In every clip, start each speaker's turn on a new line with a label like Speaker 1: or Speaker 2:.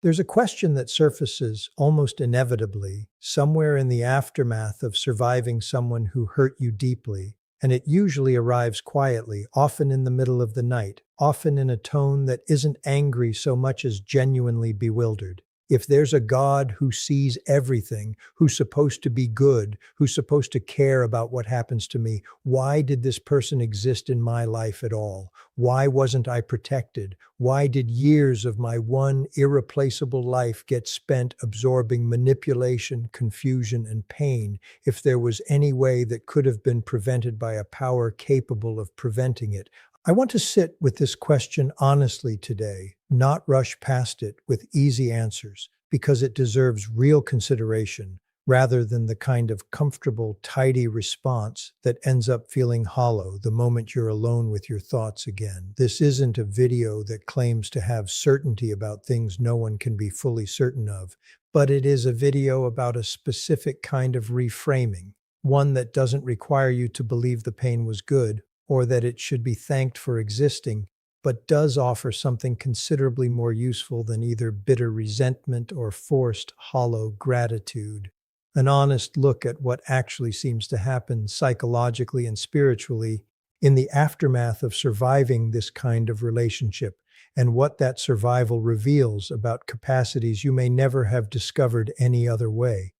Speaker 1: There's a question that surfaces almost inevitably somewhere in the aftermath of surviving someone who hurt you deeply, and it usually arrives quietly, often in the middle of the night, often in a tone that isn't angry so much as genuinely bewildered. If there's a God who sees everything, who's supposed to be good, who's supposed to care about what happens to me, why did this person exist in my life at all? Why wasn't I protected? Why did years of my one irreplaceable life get spent absorbing manipulation, confusion, and pain if there was any way that could have been prevented by a power capable of preventing it? I want to sit with this question honestly today, not rush past it with easy answers, because it deserves real consideration rather than the kind of comfortable, tidy response that ends up feeling hollow the moment you're alone with your thoughts again. This isn't a video that claims to have certainty about things no one can be fully certain of, but it is a video about a specific kind of reframing, one that doesn't require you to believe the pain was good or that it should be thanked for existing, but does offer something considerably more useful than either bitter resentment or forced, hollow gratitude. An honest look at what actually seems to happen psychologically and spiritually in the aftermath of surviving this kind of relationship, and what that survival reveals about capacities you may never have discovered any other way.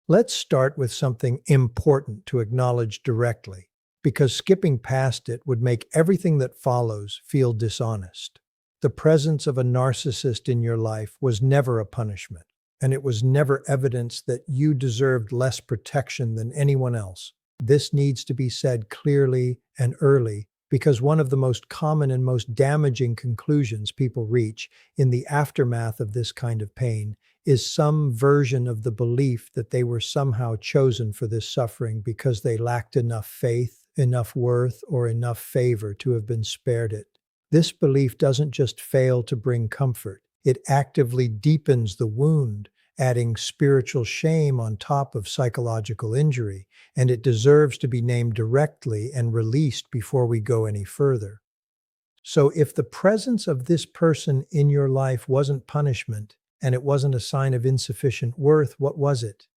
Speaker 1: Let's start with something important to acknowledge directly, because skipping past it would make everything that follows feel dishonest. The presence of a narcissist in your life was never a punishment, and it was never evidence that you deserved less protection than anyone else. This needs to be said clearly and early, because one of the most common and most damaging conclusions people reach in the aftermath of this kind of pain is some version of the belief that they were somehow chosen for this suffering because they lacked enough faith, enough worth, or enough favor to have been spared it. This belief doesn't just fail to bring comfort, it actively deepens the wound, adding spiritual shame on top of psychological injury, and it deserves to be named directly and released before we go any further. So if the presence of this person in your life wasn't punishment, and it wasn't a sign of insufficient worth, what was it?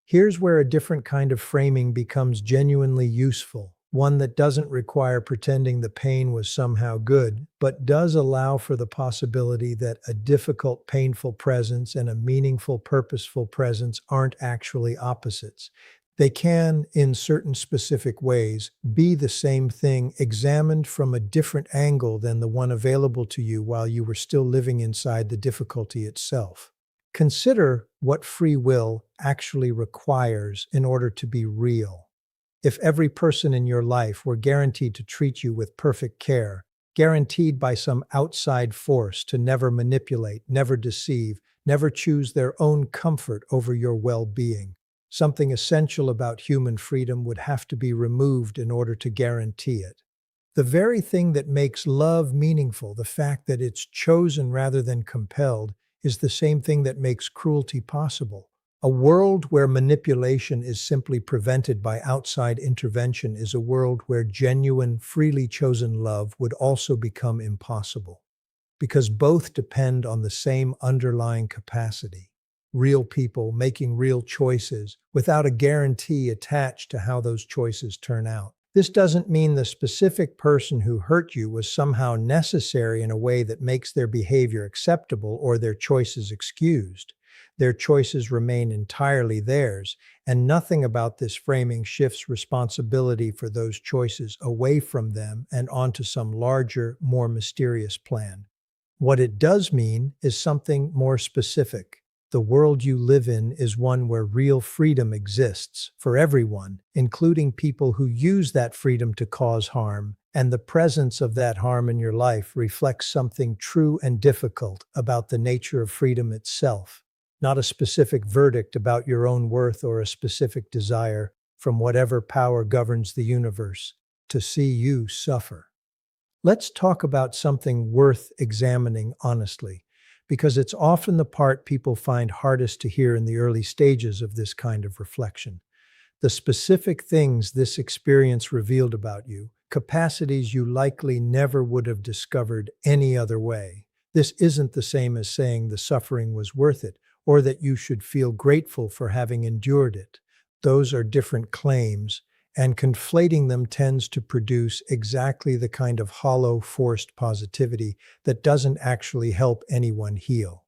Speaker 1: Here's where a different kind of framing becomes genuinely useful, one that doesn't require pretending the pain was somehow good, but does allow for the possibility that a difficult, painful presence and a meaningful, purposeful presence aren't actually opposites. They can, in certain specific ways, be the same thing examined from a different angle than the one available to you while you were still living inside the difficulty itself. Consider what free will actually requires in order to be real. If every person in your life were guaranteed to treat you with perfect care, guaranteed by some outside force to never manipulate, never deceive, never choose their own comfort over your well-being, something essential about human freedom would have to be removed in order to guarantee it. The very thing that makes love meaningful, the fact that it's chosen rather than compelled, is the same thing that makes cruelty possible. A world where manipulation is simply prevented by outside intervention is a world where genuine, freely chosen love would also become impossible, because both depend on the same underlying capacity. Real people making real choices without a guarantee attached to how those choices turn out. This doesn't mean the specific person who hurt you was somehow necessary in a way that makes their behavior acceptable or their choices excused. Their choices remain entirely theirs, and nothing about this framing shifts responsibility for those choices away from them and onto some larger, more mysterious plan. What it does mean is something more specific. The world you live in is one where real freedom exists for everyone, including people who use that freedom to cause harm, and the presence of that harm in your life reflects something true and difficult about the nature of freedom itself, not a specific verdict about your own worth or a specific desire from whatever power governs the universe to see you suffer. Let's talk about something worth examining honestly, because it's often the part people find hardest to hear in the early stages of this kind of reflection. The specific things this experience revealed about you, capacities you likely never would have discovered any other way. This isn't the same as saying the suffering was worth it, or that you should feel grateful for having endured it. Those are different claims, and conflating them tends to produce exactly the kind of hollow, forced positivity that doesn't actually help anyone heal.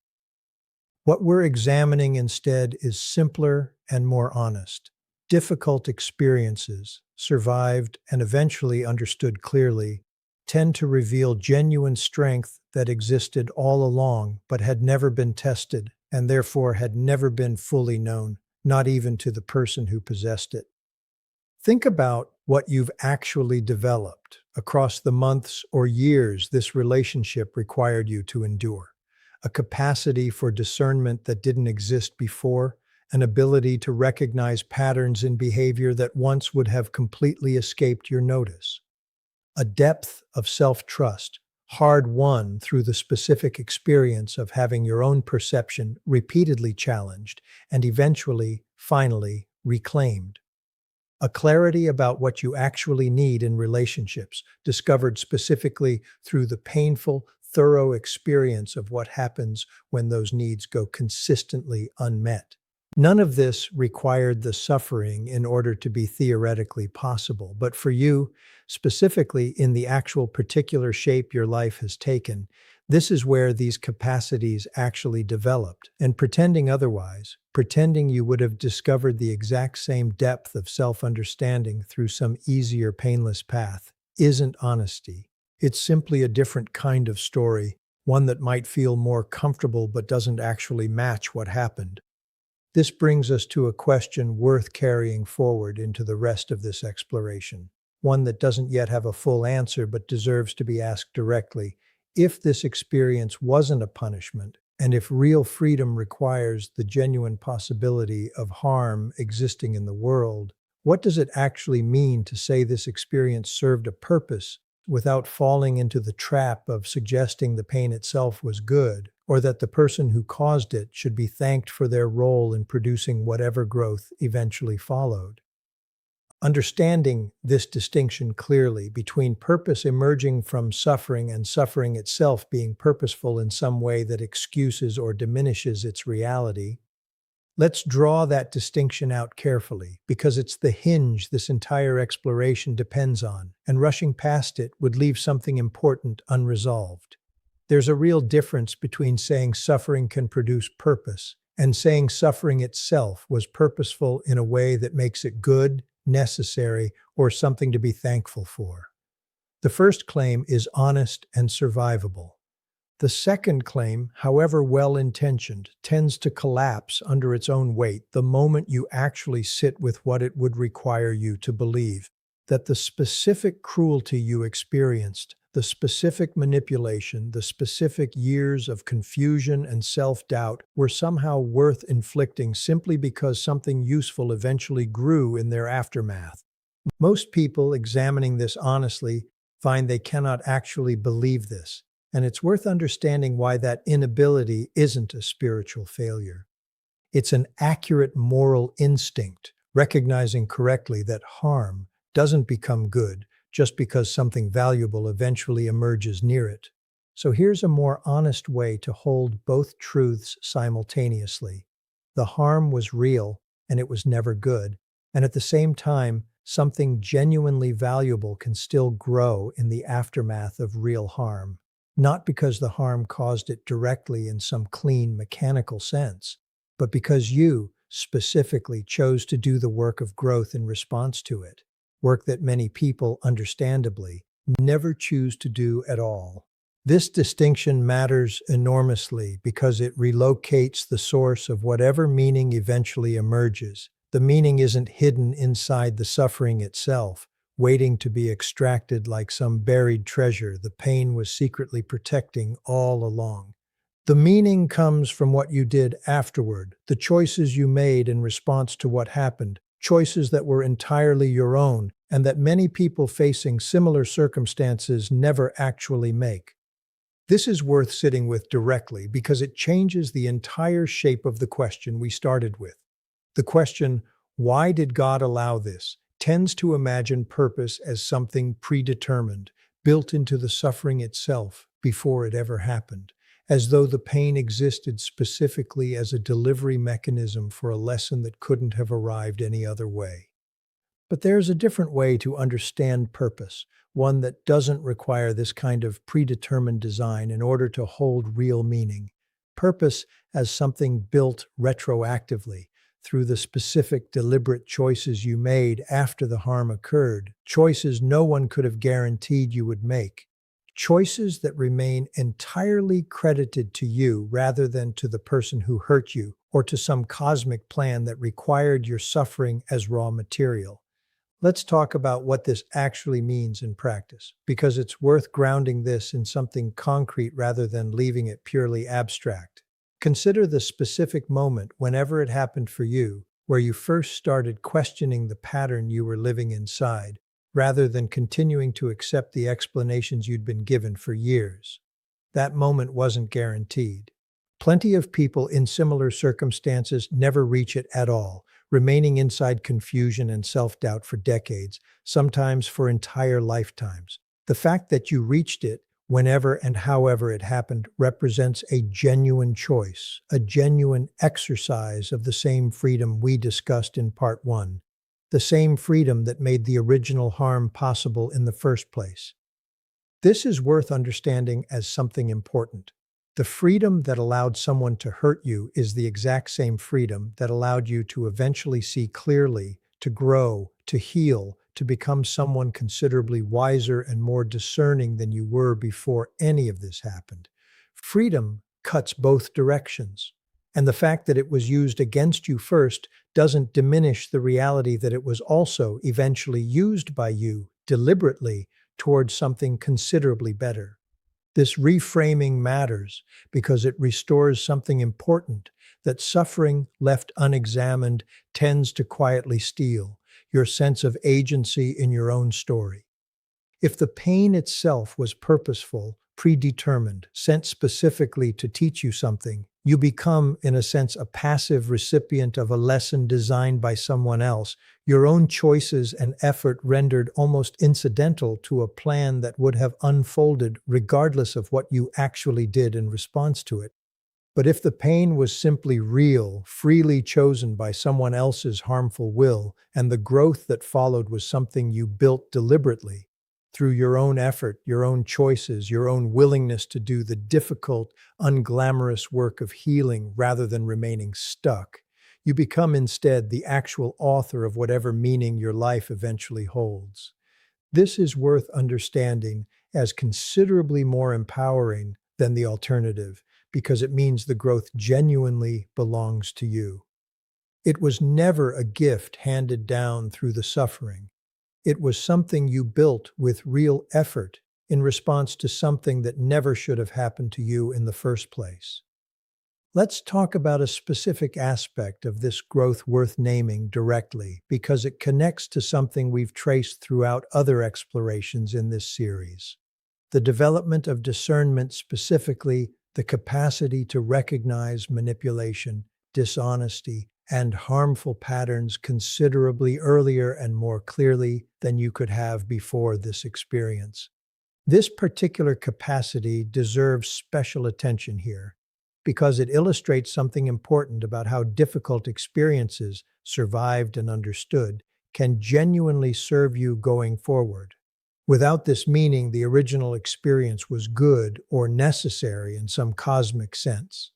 Speaker 1: What we're examining instead is simpler and more honest. Difficult experiences, survived and eventually understood clearly, tend to reveal genuine strength that existed all along but had never been tested and therefore had never been fully known, not even to the person who possessed it. Think about what you've actually developed across the months or years this relationship required you to endure. A capacity for discernment that didn't exist before, an ability to recognize patterns in behavior that once would have completely escaped your notice. A depth of self-trust, hard-won through the specific experience of having your own perception repeatedly challenged and eventually, finally, reclaimed. A clarity about what you actually need in relationships, discovered specifically through the painful, thorough experience of what happens when those needs go consistently unmet. None of this required the suffering in order to be theoretically possible, but for you, specifically in the actual particular shape your life has taken, this is where these capacities actually developed. And pretending otherwise, pretending you would have discovered the exact same depth of self-understanding through some easier, painless path, isn't honesty. It's simply a different kind of story, one that might feel more comfortable but doesn't actually match what happened. This brings us to a question worth carrying forward into the rest of this exploration, one that doesn't yet have a full answer but deserves to be asked directly. If this experience wasn't a punishment, and if real freedom requires the genuine possibility of harm existing in the world, what does it actually mean to say this experience served a purpose without falling into the trap of suggesting the pain itself was good, or that the person who caused it should be thanked for their role in producing whatever growth eventually followed? Understanding this distinction clearly between purpose emerging from suffering and suffering itself being purposeful in some way that excuses or diminishes its reality, let's draw that distinction out carefully, because it's the hinge this entire exploration depends on, and rushing past it would leave something important unresolved. There's a real difference between saying suffering can produce purpose and saying suffering itself was purposeful in a way that makes it good, necessary, or something to be thankful for. The first claim is honest and survivable. The second claim, however well-intentioned, tends to collapse under its own weight the moment you actually sit with what it would require you to believe, that the specific cruelty you experienced, the specific manipulation, the specific years of confusion and self-doubt were somehow worth inflicting simply because something useful eventually grew in their aftermath. Most people examining this honestly find they cannot actually believe this, and it's worth understanding why that inability isn't a spiritual failure. It's an accurate moral instinct, recognizing correctly that harm doesn't become good just because something valuable eventually emerges near it. So here's a more honest way to hold both truths simultaneously. The harm was real, and it was never good, and at the same time, something genuinely valuable can still grow in the aftermath of real harm. Not because the harm caused it directly in some clean, mechanical sense, but because you, specifically, chose to do the work of growth in response to it. Work that many people, understandably, never choose to do at all. This distinction matters enormously because it relocates the source of whatever meaning eventually emerges. The meaning isn't hidden inside the suffering itself, waiting to be extracted like some buried treasure the pain was secretly protecting all along. The meaning comes from what you did afterward, the choices you made in response to what happened, choices that were entirely your own and that many people facing similar circumstances never actually make. This is worth sitting with directly because it changes the entire shape of the question we started with. The question, why did God allow this, tends to imagine purpose as something predetermined, built into the suffering itself before it ever happened. as though the pain existed specifically as a delivery mechanism for a lesson that couldn't have arrived any other way. But there's a different way to understand purpose, one that doesn't require this kind of predetermined design in order to hold real meaning. Purpose as something built retroactively through the specific deliberate choices you made after the harm occurred, choices no one could have guaranteed you would make, choices that remain entirely credited to you rather than to the person who hurt you or to some cosmic plan that required your suffering as raw material. Let's talk about what this actually means in practice, because it's worth grounding this in something concrete rather than leaving it purely abstract. Consider the specific moment, whenever it happened for you, where you first started questioning the pattern you were living inside, rather than continuing to accept the explanations you'd been given for years. That moment wasn't guaranteed. Plenty of people in similar circumstances never reach it at all, remaining inside confusion and self-doubt for decades, sometimes for entire lifetimes. The fact that you reached it, whenever and however it happened, represents a genuine choice, a genuine exercise of the same freedom we discussed in Part 1, the same freedom that made the original harm possible in the first place. This is worth understanding as something important. The freedom that allowed someone to hurt you is the exact same freedom that allowed you to eventually see clearly, to grow, to heal, to become someone considerably wiser and more discerning than you were before any of this happened. Freedom cuts both directions, and the fact that it was used against you first doesn't diminish the reality that it was also eventually used by you deliberately towards something considerably better. This reframing matters because it restores something important that suffering left unexamined tends to quietly steal: your sense of agency in your own story. If the pain itself was purposeful, predetermined, sent specifically to teach you something, you become, in a sense, a passive recipient of a lesson designed by someone else, your own choices and effort rendered almost incidental to a plan that would have unfolded regardless of what you actually did in response to it. But if the pain was simply real, freely chosen by someone else's harmful will, and the growth that followed was something you built deliberately, through your own effort, your own choices, your own willingness to do the difficult, unglamorous work of healing rather than remaining stuck, you become instead the actual author of whatever meaning your life eventually holds. This is worth understanding as considerably more empowering than the alternative, because it means the growth genuinely belongs to you. It was never a gift handed down through the suffering. It was something you built with real effort in response to something that never should have happened to you in the first place. Let's talk about a specific aspect of this growth worth naming directly, because it connects to something we've traced throughout other explorations in this series. The development of discernment, specifically the capacity to recognize manipulation, dishonesty, and harmful patterns considerably earlier and more clearly than you could have before this experience. This particular capacity deserves special attention here, because it illustrates something important about how difficult experiences, survived and understood, can genuinely serve you going forward. Without this meaning, the original experience was good or necessary in some cosmic sense.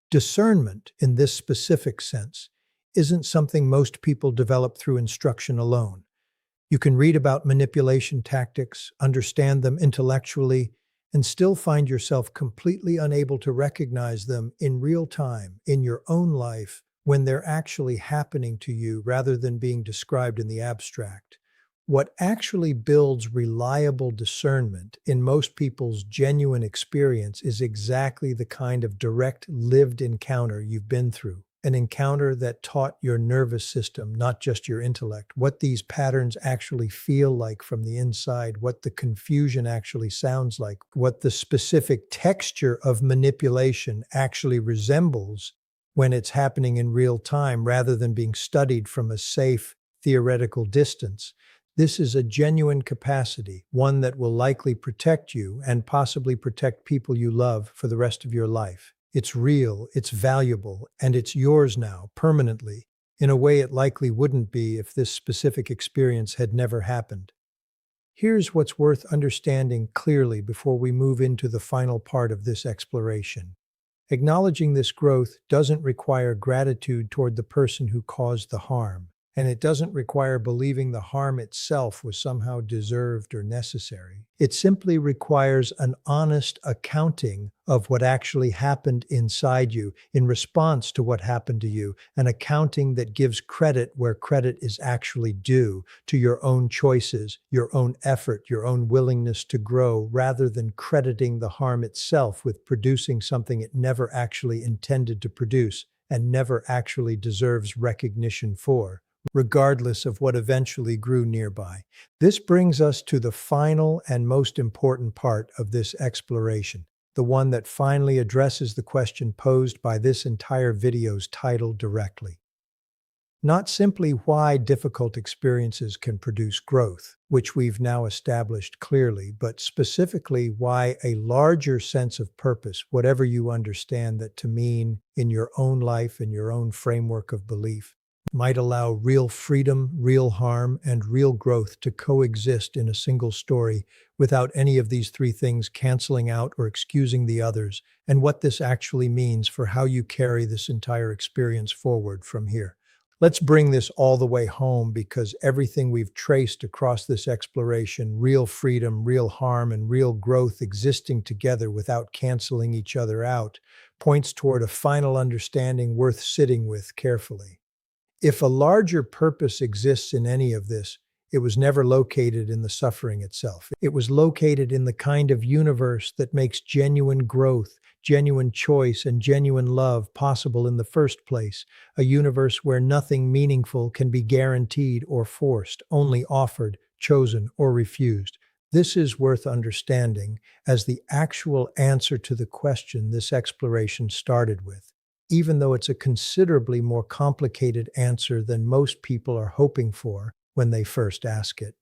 Speaker 1: Discernment, in this specific sense, isn't something most people develop through instruction alone. You can read about manipulation tactics, understand them intellectually, and still find yourself completely unable to recognize them in real time in your own life when they're actually happening to you rather than being described in the abstract. What actually builds reliable discernment in most people's genuine experience is exactly the kind of direct lived encounter you've been through. An encounter that taught your nervous system, not just your intellect, what these patterns actually feel like from the inside, what the confusion actually sounds like, what the specific texture of manipulation actually resembles when it's happening in real time rather than being studied from a safe, theoretical distance. This is a genuine capacity, one that will likely protect you and possibly protect people you love for the rest of your life. It's real, it's valuable, and it's yours now, permanently, in a way it likely wouldn't be if this specific experience had never happened. Here's what's worth understanding clearly before we move into the final part of this exploration. Acknowledging this growth doesn't require gratitude toward the person who caused the harm, and it doesn't require believing the harm itself was somehow deserved or necessary. It simply requires an honest accounting of what actually happened inside you in response to what happened to you, an accounting that gives credit where credit is actually due, to your own choices, your own effort, your own willingness to grow, rather than crediting the harm itself with producing something it never actually intended to produce and never actually deserves recognition for, regardless of what eventually grew nearby. This brings us to the final and most important part of this exploration, the one that finally addresses the question posed by this entire video's title directly. Not simply why difficult experiences can produce growth, which we've now established clearly, but specifically why a larger sense of purpose, whatever you understand that to mean in your own life and your own framework of belief, might allow real freedom, real harm, and real growth to coexist in a single story without any of these three things canceling out or excusing the others, and what this actually means for how you carry this entire experience forward from here. Let's bring this all the way home, because everything we've traced across this exploration, real freedom, real harm, and real growth existing together without canceling each other out, points toward a final understanding worth sitting with carefully. If a larger purpose exists in any of this, it was never located in the suffering itself. It was located in the kind of universe that makes genuine growth, genuine choice, and genuine love possible in the first place, a universe where nothing meaningful can be guaranteed or forced, only offered, chosen, or refused. This is worth understanding as the actual answer to the question this exploration started with, even though it's a considerably more complicated answer than most people are hoping for when they first ask it.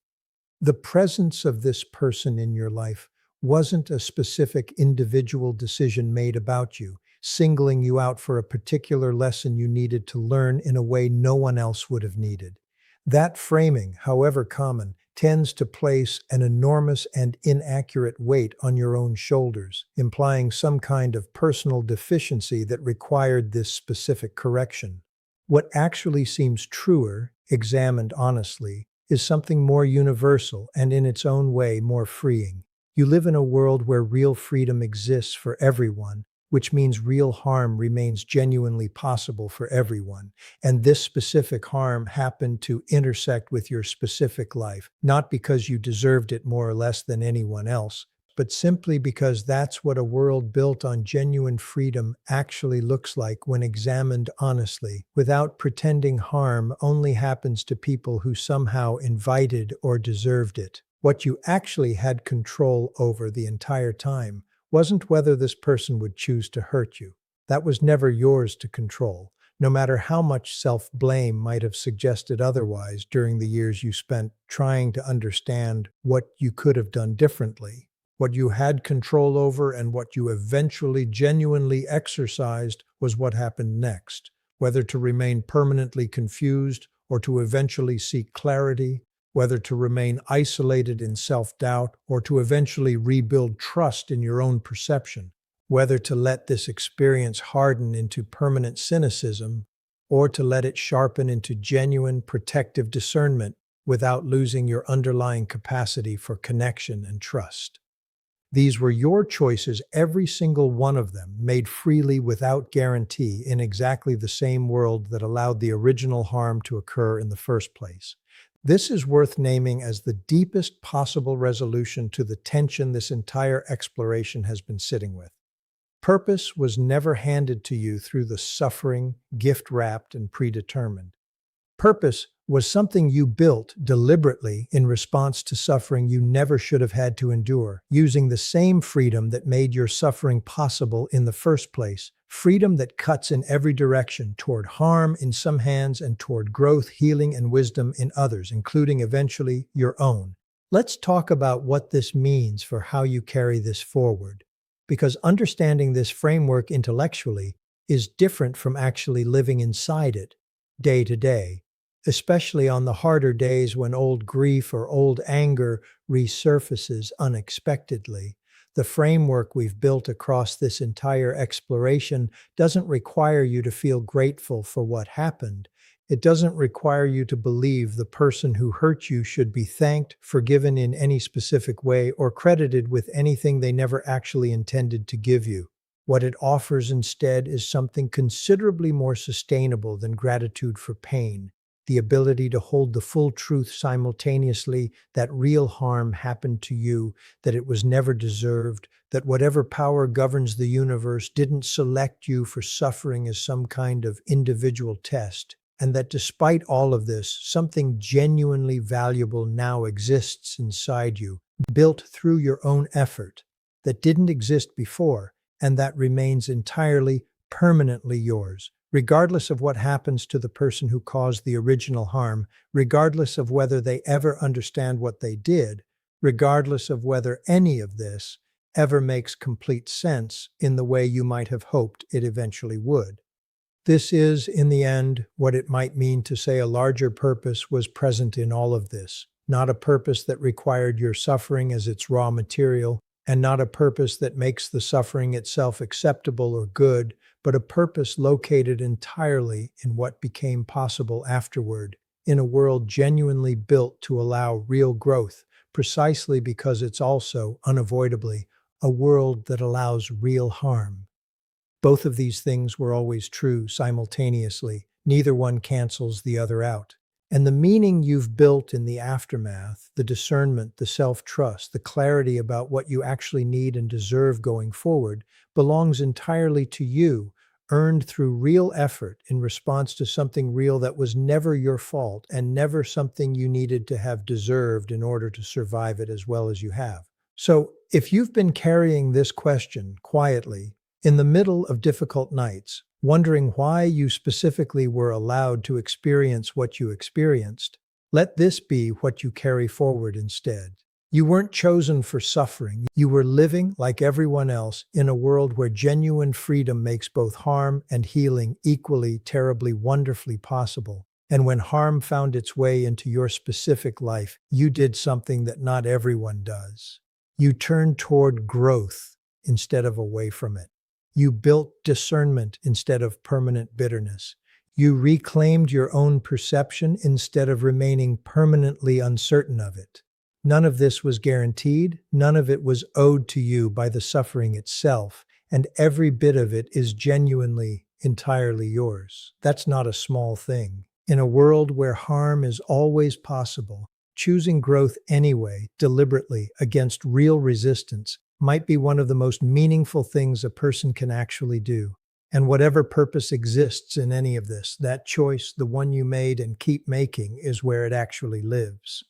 Speaker 1: The presence of this person in your life wasn't a specific individual decision made about you, singling you out for a particular lesson you needed to learn in a way no one else would have needed. That framing, however common, tends to place an enormous and inaccurate weight on your own shoulders, implying some kind of personal deficiency that required this specific correction. What actually seems truer, examined honestly, is something more universal and in its own way more freeing. You live in a world where real freedom exists for everyone, which means real harm remains genuinely possible for everyone. And this specific harm happened to intersect with your specific life, not because you deserved it more or less than anyone else, but simply because that's what a world built on genuine freedom actually looks like when examined honestly, without pretending harm only happens to people who somehow invited or deserved it. What you actually had control over the entire time wasn't whether this person would choose to hurt you. That was never yours to control, no matter how much self-blame might have suggested otherwise during the years you spent trying to understand what you could have done differently. What you had control over and what you eventually genuinely exercised was what happened next, whether to remain permanently confused or to eventually seek clarity, whether to remain isolated in self-doubt or to eventually rebuild trust in your own perception, whether to let this experience harden into permanent cynicism or to let it sharpen into genuine protective discernment without losing your underlying capacity for connection and trust. These were your choices, every single one of them, made freely without guarantee in exactly the same world that allowed the original harm to occur in the first place. This is worth naming as the deepest possible resolution to the tension this entire exploration has been sitting with. Purpose was never handed to you through the suffering, gift-wrapped, and predetermined. Purpose was something you built deliberately in response to suffering you never should have had to endure, using the same freedom that made your suffering possible in the first place, Freedom that cuts in every direction, toward harm in some hands and toward growth, healing, and wisdom in others, including eventually your own. Let's talk about what this means for how you carry this forward, because understanding this framework intellectually is different from actually living inside it day to day, especially on the harder days when old grief or old anger resurfaces unexpectedly. The framework we've built across this entire exploration doesn't require you to feel grateful for what happened. It doesn't require you to believe the person who hurt you should be thanked, forgiven in any specific way, or credited with anything they never actually intended to give you. What it offers instead is something considerably more sustainable than gratitude for pain: the ability to hold the full truth simultaneously, that real harm happened to you, that it was never deserved, that whatever power governs the universe didn't select you for suffering as some kind of individual test, and that despite all of this, something genuinely valuable now exists inside you, built through your own effort, that didn't exist before, and that remains entirely, permanently yours, regardless of what happens to the person who caused the original harm, regardless of whether they ever understand what they did, regardless of whether any of this ever makes complete sense in the way you might have hoped it eventually would. This is, in the end, what it might mean to say a larger purpose was present in all of this, not a purpose that required your suffering as its raw material, and not a purpose that makes the suffering itself acceptable or good, but a purpose located entirely in what became possible afterward, in a world genuinely built to allow real growth, precisely because it's also, unavoidably, a world that allows real harm. Both of these things were always true simultaneously. Neither one cancels the other out. And the meaning you've built in the aftermath, the discernment, the self-trust, the clarity about what you actually need and deserve going forward, belongs entirely to you, earned through real effort in response to something real that was never your fault and never something you needed to have deserved in order to survive it as well as you have. So, if you've been carrying this question quietly, in the middle of difficult nights, wondering why you specifically were allowed to experience what you experienced, let this be what you carry forward instead. You weren't chosen for suffering. You were living, like everyone else, in a world where genuine freedom makes both harm and healing equally, terribly, wonderfully possible. And when harm found its way into your specific life, you did something that not everyone does. You turned toward growth instead of away from it. You built discernment instead of permanent bitterness. You reclaimed your own perception instead of remaining permanently uncertain of it. None of this was guaranteed, none of it was owed to you by the suffering itself, and every bit of it is genuinely, entirely yours. That's not a small thing. In a world where harm is always possible, choosing growth anyway, deliberately, against real resistance, might be one of the most meaningful things a person can actually do. And whatever purpose exists in any of this, that choice, the one you made and keep making, is where it actually lives.